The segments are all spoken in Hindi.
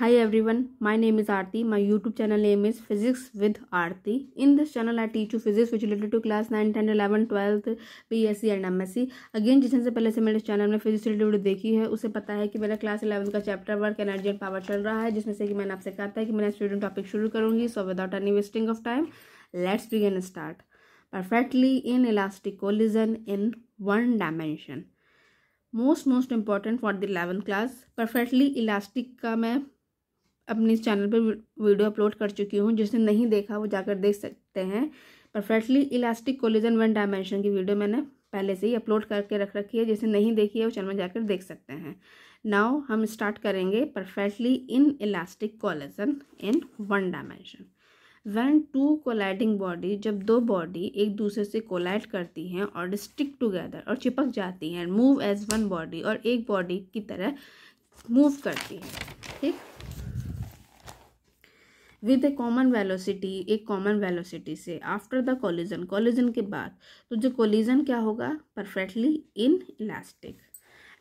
Hi everyone, my name is Aarti. My YouTube channel name is Physics with Aarti. In this channel I teach you physics which related to class 9, 10, 11, 12, BSc and MSc. Again जिसने पहले से मेरे चैनल में फिजिक्स रिलेटेड वीडियो देखी है उसे पता है कि मेरा क्लास 11 का chapter work energy and power चल रहा है, जिसमें से कि मैंने आपसे कहा था कि मैंने स्टूडेंट टॉपिक शुरू करूंगी. So without any wasting of time let's begin start. Perfectly inelastic collision in one dimension. Most important for the 11th class. Perfectly elastic का मैं अपने चैनल पर वीडियो अपलोड कर चुकी हूँ, जिसने नहीं देखा वो जाकर देख सकते हैं. Perfectly elastic collision one dimension की वीडियो मैंने पहले से ही अपलोड करके रख रखी है, जिसने नहीं देखी है वो चैनल में जाकर देख सकते हैं. नाउ हम स्टार्ट करेंगे perfectly inelastic collision in one dimension. When two colliding body, जब दो बॉडी एक दूसरे से कोलाइड करती हैं और स्टिक टुगेदर और चिपक जाती हैं, मूव एज वन बॉडी और एक बॉडी की तरह मूव करती हैं, ठीक, विद ए कॉमन वेलोसिटी, एक कॉमन वेलोसिटी से. आफ्टर द कोलिजन, कोलिजन के बाद, तो जो कोलिजन क्या होगा, perfectly inelastic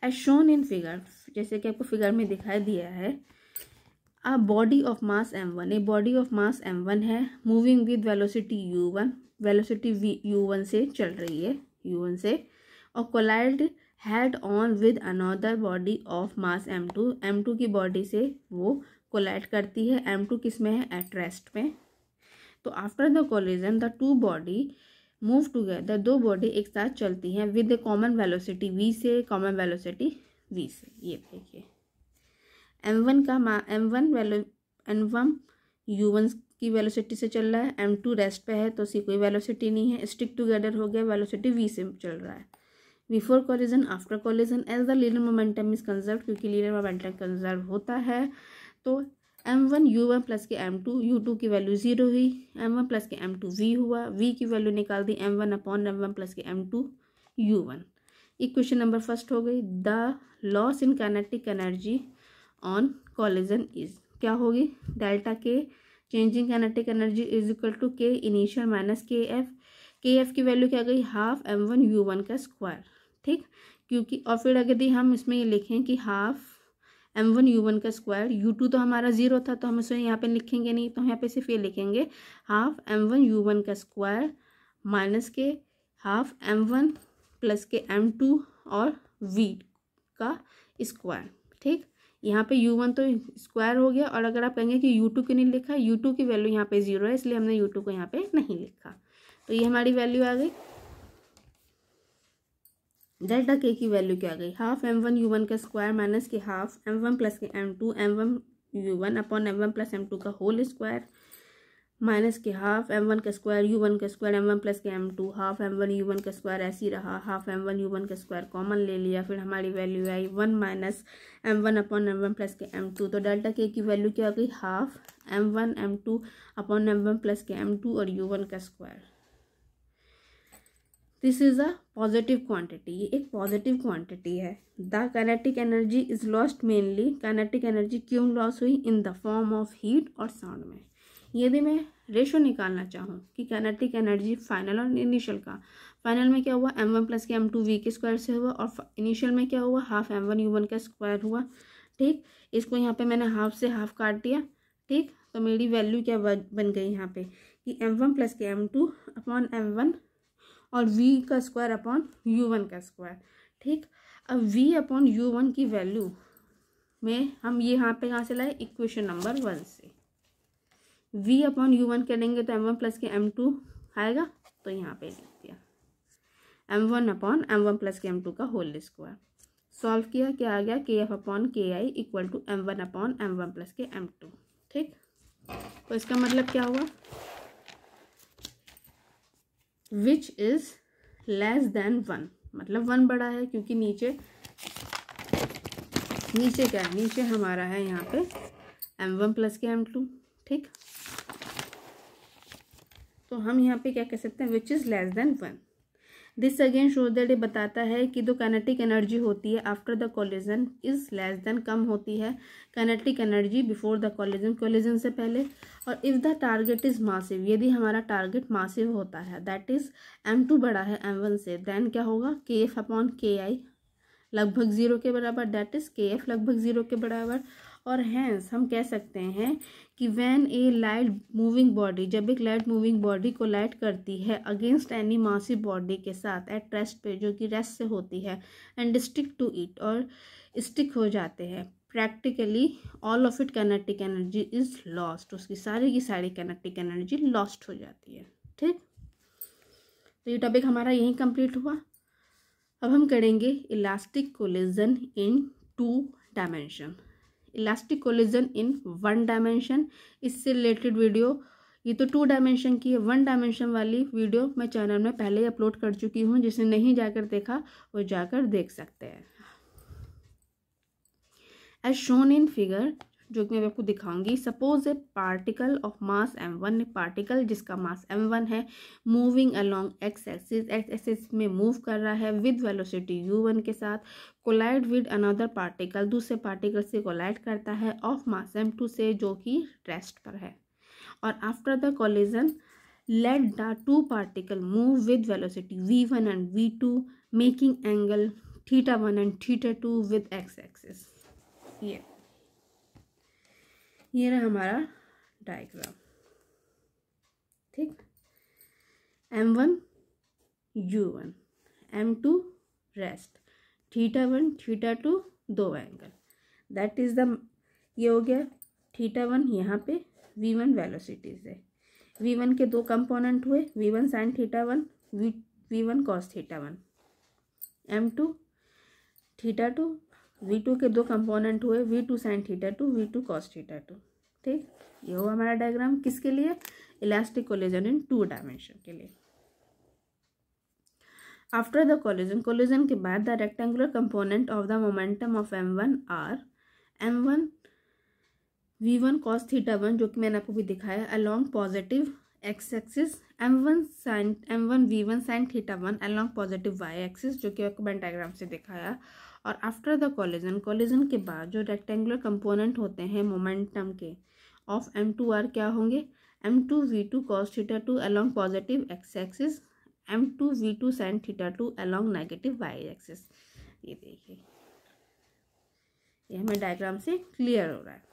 as shown in figure, जैसे कि आपको फिगर में दिखाई दिया है. A body of mass m1, a body of mass m1 है, moving with velocity u1, velocity u1 से चल रही है, u1 से, और collide head on with another body of mass m2, m2 की बॉडी से वो कोलाइड करती है. m2 किस में है, एट रेस्ट में. तो after the collision the two body move together, दो बॉडी एक साथ चलती हैं with a common velocity v से, कॉमन वेलोसिटी v से. ये देखिए m1 का m1 u1 की वेलोसिटी से चल रहा है, m2 रेस्ट पे है तो उसकी कोई वेलोसिटी नहीं है, स्टिक टुगेदर हो गया, वेलोसिटी v से चल रहा है. Before collision, after collision, as the linear momentum is conserve, क्योंकि लीनियर मोमेंटम कंजर्व होता है. तो m1 u1 प्लस के m2, u2 की वैल्यू 0 हुई, m1 प्लस के m2 v हुआ, v की वैल्यू निकाल दी m1 अपॉन m1 प्लस के m2 u1. Equation number first हो गई. The loss in kinetic energy on collision is, क्या होगी, delta K changing kinetic energy is equal to K initial minus K F की वैल्यू क्या गई, हाफ m1 u1 का स्क्वायर, ठीक, क्योंकि और फिर अगर हम इसमें ये लिखें कि हाफ m1 u1 का स्क्वायर, u2 तो हमारा 0 था तो हम इसे यहाँ पे लिखेंगे नहीं, तो यहाँ पे सिर्फ ये लिखेंगे हाफ m1 u1 का स्क्वायर माइनस के हाफ m1 प्लस के m2 और v का स्क्वायर, ठीक. यहाँ पे u1 तो स्क्वायर हो गया, और अगर आप कहेंगे कि u2 क्यों नहीं लिखा, u2 की वैल्यू यहाँ पे 0 है इसलिए हमने u2 को यहाँ पे नहीं लिखा. तो ये हमारी वैल्यू आ गई. डेल्टा के की वैल्यू क्या आ गई, हाफ m1 u1 का स्क्वायर माइनस के हाफ m1 प्लस के m2 m1 u1 upon m1 plus m2 का होल स्क्वायर माइनस के हाफ m1 का स्क्वायर u1 का स्क्वायर m1 प्लस के m2, हाफ m1 u1 का स्क्वायर ऐसे ही रहा, हाफ m1 u1 का स्क्वायर कॉमन ले लिया, फिर हमारी वैल्यू आई 1 minus m1 upon m1 plus के m2. तो डेल्टा के की वैल्यू क्या आ गई, half m1 m2 upon m1 plus के m2 और u1 का square. This is a positive quantity, ये एक पॉजिटिव क्वांटिटी है. The kinetic energy is lost mainly, kinetic energy क्यों लॉस हुई, in the form of heat और साउंड में. यदि मैं रेशो निकालना चाहूँ कि काइनेटिक एनर्जी फाइनल और इनिशियल का, फाइनल में क्या हुआ, m1 प्लस के m2 v के स्क्वायर से हुआ, और इनिशियल में क्या हुआ, हाफ m1 u1 का स्क्वायर हुआ, ठीक. इसको यहाँ पे मैंने हाफ से हाफ काट दिया, ठीक. तो मेरी वैल्यू क्या बन गई यहाँ पे कि m1 प्लस के m2 अपॉन m1 और v का स्क्वायर अपॉन u1 का स्क्वायर, ठीक. अब v अपॉन u1 की वैल्यू में हम ये यहाँ पे कहाँ से लाए, इक्वेशन नंबर 1 से. v अपॉन u1 करेंगे तो m1 प्लस के m2 आएगा, तो यहाँ पे लिख दिया m1 अपॉन m1 प्लस के m2 का होल स्क्वायर. सॉल्व किया, क्या आ गया, kf upon ki equal to m1 upon m1 plus के m2, ठीक. तो इसका मतलब क्या हुआ, विच इज लेस देन 1, मतलब 1 बड़ा है, क्योंकि नीचे क्या है, नीचे हमारा है यहाँ पे m1 प्लस के m2, ठीक. तो हम यहाँ पे क्या कह सकते हैं, which is less than 1. This again show that, ये बताता है कि जो काइनेटिक एनर्जी होती है after the collision is less than, कम होती है kinetic energy before the collision, collision से पहले. और if the target is massive, यदि हमारा टारगेट मासिव होता है, दैट इज m2 बड़ा है m1 से, देन क्या होगा, kf अपॉन ki लगभग ज़ीरो के बराबर, दैट इज़ KF लगभग ज़ीरो के बराबर। और हैंस हम कह सकते हैं कि when A light moving body, जब एक लाइट मूविंग बॉडी को लाइट करती है अगेंस्ट एनी मासिव बॉडी के साथ एट रेस्ट पे, जो कि रेस्ट से होती है, एंड स्टिक टू इट, और स्टिक हो जाते हैं, practically all of it kinetic energy is lost, उसकी सारी की सारी काइनेटिक एनर्जी लॉस्ट हो जाती है। ठीक, तो ये टॉपिक हमारा यहीं कंप्लीट हुआ। अब हम करेंगे elastic collision in 2 dimension, elastic collision in 1 dimension. इससे रिलेटेड वीडियो, ये तो 2 डायमेंशन की है, 1 डायमेंशन वाली वीडियो मैं चैनल में पहले ही अपलोड कर चुकी हूँ, जिसने नहीं जाकर देखा वो जाकर देख सकते हैं। एज शोन इन फिगर, जो कि मैं आपको दिखाऊंगी, suppose A particle of mass m1, particle जिसका मास m1 है, मूविंग अलोंग x एक्सिस में मूव कर रहा है विद वेलोसिटी u1 के साथ, कोलाइड विद अनदर पार्टिकल, दूसरे पार्टिकल से कोलाइड करता है ऑफ मास m2 से, जो कि रेस्ट पर है। और after the collision let the 2 particle move with velocity v1 and v2 making angle θ1 and θ2 with x axis. ये रहा हमारा डायग्राम। ठीक, m1 u1, m2 रेस्ट, θ1 θ2 दो एंगल, दैट इज द, ये हो गया θ1 यहाँ पे, v1 वेलोसिटी से, v1 के 2 कंपोनेंट हुए, v1 sin θ1, v1 cos θ1, m2 θ2, v2 के 2 कंपोनेंट हुए, v2 sin θ2, v2 cos θ2। ठीक, ये हुआ हमारा डायग्राम, किसके लिए, इलास्टिक कोलिजन इन 2 डायमेंशन के लिए। आफ्टर द कोलिजन, कोलिजन के बाद the rectangular component of the momentum of m1 are m1 v1 cos θ1, जो कि मैंने आपको भी दिखाया, along positive x axis, m1 v1 sin θ1 along positive y axis, जो कि आपको मैंने डायग्राम से दिखाया। और आफ्टर द कोलिजन, कोलिजन के बाद जो रेक्टेंगुलर कंपोनेंट होते हैं मोमेंटम के ऑफ m2r क्या होंगे, m2 v2 cos θ2 along positive x axis, m2 v2 sin θ2 along negative y axis. ये देखिए, ये हमें डायग्राम से क्लियर हो रहा है।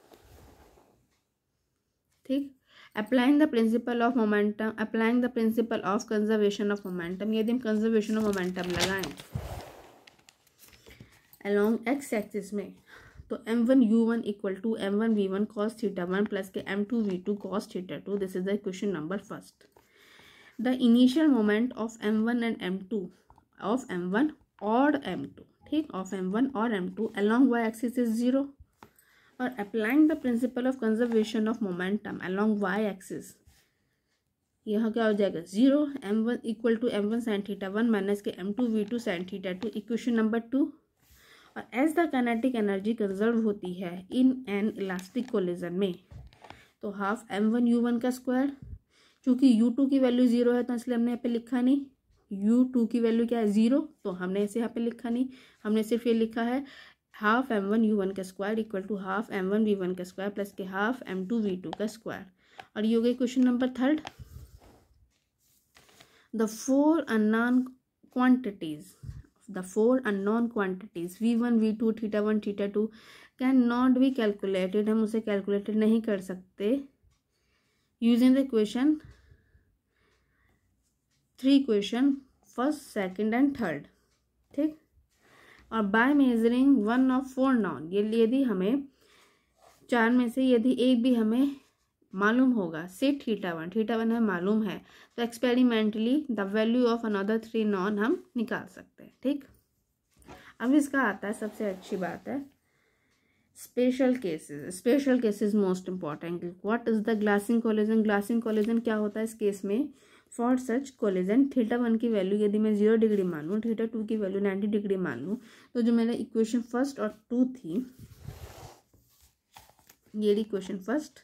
ठीक, applying the principle of momentum, applying the principle of conservation of momentum, यदि हम कंजर्वेशन ऑफ मोमेंटम लगाएं अलोंग x एक्सिस में, तो m1 u1 equal to m1 v1 cos θ1 plus के m2 v2 cos θ2, this is the question number first. The initial moment of m1 and m2 of m1 और m2, ठीक, ऑफ m1 और m2 along y axis is 0। और applying the principle of conservation of momentum along y axis, यहाँ क्या हो जाएगा 0, m1 equal to m1 sin θ1 minus के m2 v2 sin θ2, equation number 2। और as the kinetic energy conserve होती है इन एन इलास्टिक कोलिजन में, तो हाफ m1 u1 का स्क्वायर, चूँकि u2 की वैल्यू 0 है तो इसलिए हमने यहाँ पे लिखा नहीं, u2 की वैल्यू क्या है 0, तो हमने इसे यहाँ पे लिखा नहीं, हमने सिर्फ ये लिखा है हाफ m1 u1 का square equal to half m1 v1 का स्क्वायर प्लस के हाफ m2 v2 का स्क्वायर। और ये हो गई question number 3। The four unknown quantities v1 v2 θ1 θ2 can not be calculated, हम उसे कैलकुलेटेड नहीं कर सकते using the equation 3 equation first second and third. ठीक, और बाय मेजरिंग 1 ऑफ 4 नॉन, ये यदि हमें 4 में से यदि एक भी हमें मालूम होगा, से θ1 हमें मालूम है, तो experimentally the value of another 3 non हम निकाल सकते हैं। ठीक, अब इसका आता है सबसे अच्छी बात है special cases most important. What is the glancing collision, glancing collision क्या होता है इस केस में, फॉर सच कोलिजन θ1 की वैल्यू यदि मैं 0 डिग्री मान लूँ, θ2 की वैल्यू 90 डिग्री मान लूँ, तो जो मेरा इक्वेशन फर्स्ट और 2 थी, ये इक्वेशन फर्स्ट,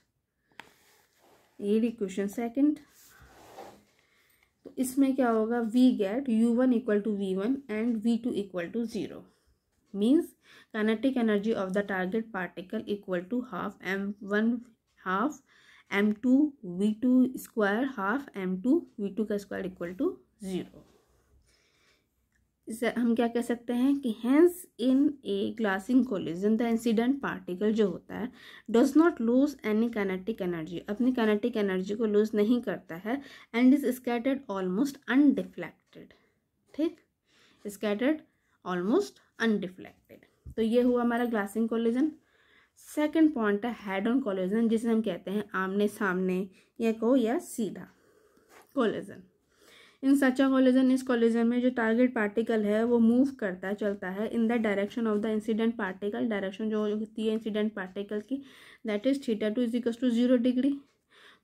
ये इक्वेशन सेकंड, तो इसमें क्या होगा, we get u1 equal to v1 and v2 equal to 0, means kinetic energy of the target particle equal to half m1 half m2 v2 square half m2 v2 का स्क्वायर इक्वल टू 0। इसे हम क्या कह सकते हैं कि hence in a glancing collision the incident particle जो होता है does not lose any kinetic energy, अपनी काइनेटिक एनर्जी को लूज नहीं करता है, and is scattered almost undeflected. ठीक, स्कैटर्ड ऑलमोस्ट अनडिफ्लेक्टेड। तो ये हुआ हमारा ग्लासिंग कोलिजन। सेकंड पॉइंट है हेड ऑन कोलिजन, जिसे हम कहते हैं आमने सामने या को या सीधा कोलिजन। इन सच अ कोलिजन, इस कोलिजन में जो टारगेट पार्टिकल है वो मूव करता है, चलता है in the direction of the incident particle, direction जो होती है इंसिडेंट पार्टिकल की, दैट इज θ2 = 0 डिग्री।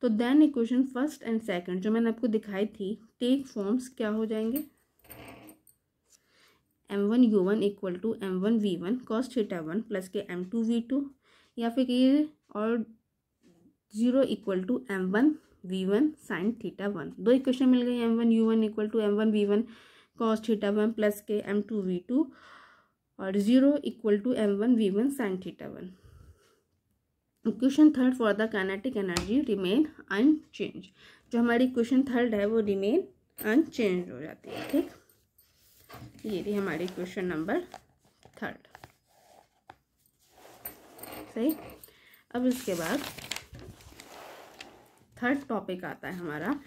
तो then equation first and second जो मैंने आपको दिखाई थी टेक फॉर्म्स क्या हो जाएंगे, m1u1 = m1v1 cos θ1 प्लस के m2v2, या फिर ये और 0 = m1v1 sin θ1। दो इक्वेशन मिल गई, m1u1 = m1v1 cos θ1 प्लस के m2v2 और 0 = m1v1 sin θ1। Equation third for the kinetic energy remain unchange, जो हमारी इक्वेशन थर्ड है वो रिमेन अनचेंज हो जाती है। ठीक, ये थी हमारी क्वेश्चन नंबर थर्ड। सही। अब इसके बाद थर्ड टॉपिक आता है हमारा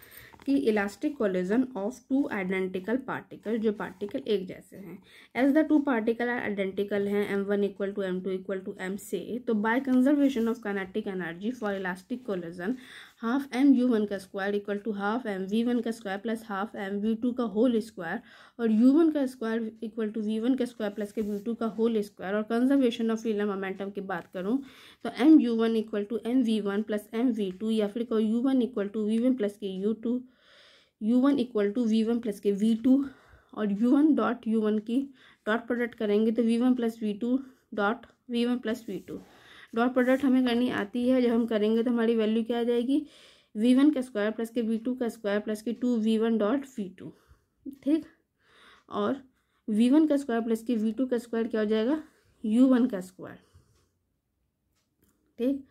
कि elastic collision of two identical particle, जो पार्टिकल एक जैसे हैं। As the two particle are identical हैं, m1 = m2 = m से, तो by conservation of kinetic energy for elastic collision half m u1 का स्क्वायर = हाफ m v1 का square plus half m v2 का होल स्क्वायर, और u1 का स्क्वायर = v1 का स्क्वायर प्लस के v2 का होल स्क्वायर। और कंजर्वेशन ऑफ लीनियर मोमेंटम की बात करूं तो mu1 = mv1 प्लस mv2, या फिर कोई u1 = v1 प्लस के u1 = v1 प्लस के v2, और u1 की डॉट प्रोडक्ट करेंगे तो v1 plus v2 dot v1 plus v2 dot product हमें करनी आती है। जब हम करेंगे तो हमारी वैल्यू क्या आ जाएगी, v1 का स्क्वायर प्लस के v2 का स्क्वायर प्लस के 2v1 डॉट v2। ठीक, और v1 का स्क्वायर प्लस के v2 का स्क्वायर क्या हो जाएगा, u1 का स्क्वायर। ठीक,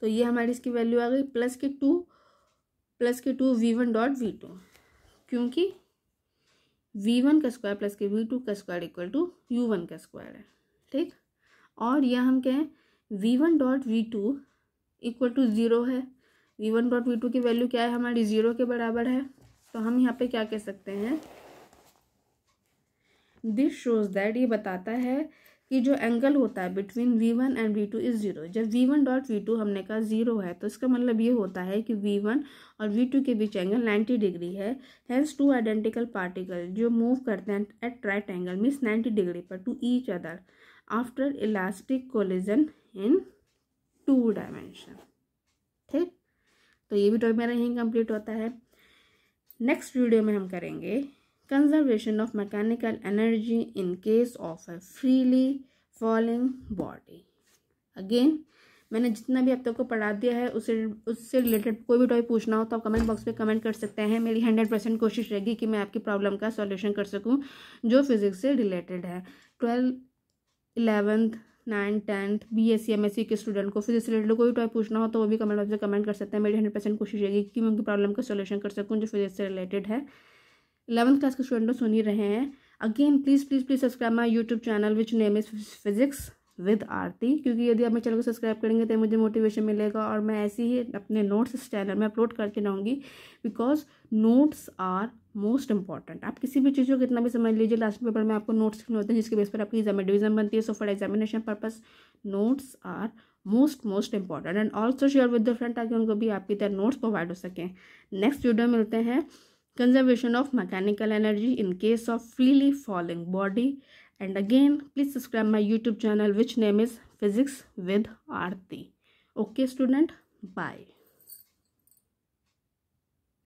तो ये हमारी इसकी वैल्यू आ गई प्लस के 2 v1 डॉट v2, क्योंकि v1 का स्क्वायर प्लस के v2 का स्क्वायर = u1 का स्क्वायर है। ठीक, और यह हम कहें v1 डॉट v2 = 0 है, v1 डॉट v2 की वैल्यू क्या है हमारी 0 के बराबर है। तो हम यहाँ पे क्या कह सकते हैं, दिस शोज दैट, ये बताता है कि जो एंगल होता है between v1 and v2 is 0। जब v1 डॉट v2 हमने कहा 0 है तो इसका मतलब ये होता है कि v1 और v2 के बीच एंगल 90 डिग्री है। हेंस टू आइडेंटिकल पार्टिकल जो मूव करते हैं at right angle means 90 degree पर to each other after elastic collision in 2 dimension. ठीक, तो ये भी टॉपिक मेरा यहीं कंप्लीट होता है। नेक्स्ट वीडियो में हम करेंगे conservation of mechanical energy in case of a freely falling body. Again मैंने जितना भी आप तक को पढ़ा दिया है उससे रिलेटेड कोई भी टॉपिक पूछना हो तो आप कमेंट बॉक्स पे कमेंट कर सकते हैं। मेरी 100% कोशिश रहेगी कि मैं आपकी प्रॉब्लम का सॉल्यूशन कर सकूं जो फिजिक्स से रिलेटेड है। 12th 11th 9th 10th BSc MSc के स्टूडेंट को फिजिक्स से रिलेटेड कोई टॉपिक पूछना हो तो वो भी कमेंट बॉक्स में कमेंट कर सकते हैं। मेरी 100% कोशिश रहेगी कि मैं उनकी प्रॉब्लम का सॉल्यूशन कर सकूं जो फिजिक्स से रिलेटेड है। 11th क्लास के स्टूडेंट तो सुन ही रहे हैं। Again please subscribe my YouTube channel which name is physics with Aarti, क्योंकि यदि आप मेरे चैनल को सब्सक्राइब करेंगे तो मुझे मोटिवेशन मिलेगा और मैं ऐसे ही अपने नोट्स इस चैनल में अपलोड करती रहूँगी, because notes are most important. आप किसी भी चीज़ को कितना भी समझ लीजिए, लास्ट पेपर में आपको नोट्स लिखने होते हैं जिसके बेस पर आपकी एग्जाम में डिवीजन बनती है। So for examination purpose notes are most important and also share with the friend ताकि उनको भी आपकी तरह नोट्स प्रोवाइड हो सकें। नेक्स्ट वीडियो मिलते हैं conservation of mechanical energy in case of freely falling body, and again please subscribe my YouTube channel which name is Physics with Aarti. Okay student, bye.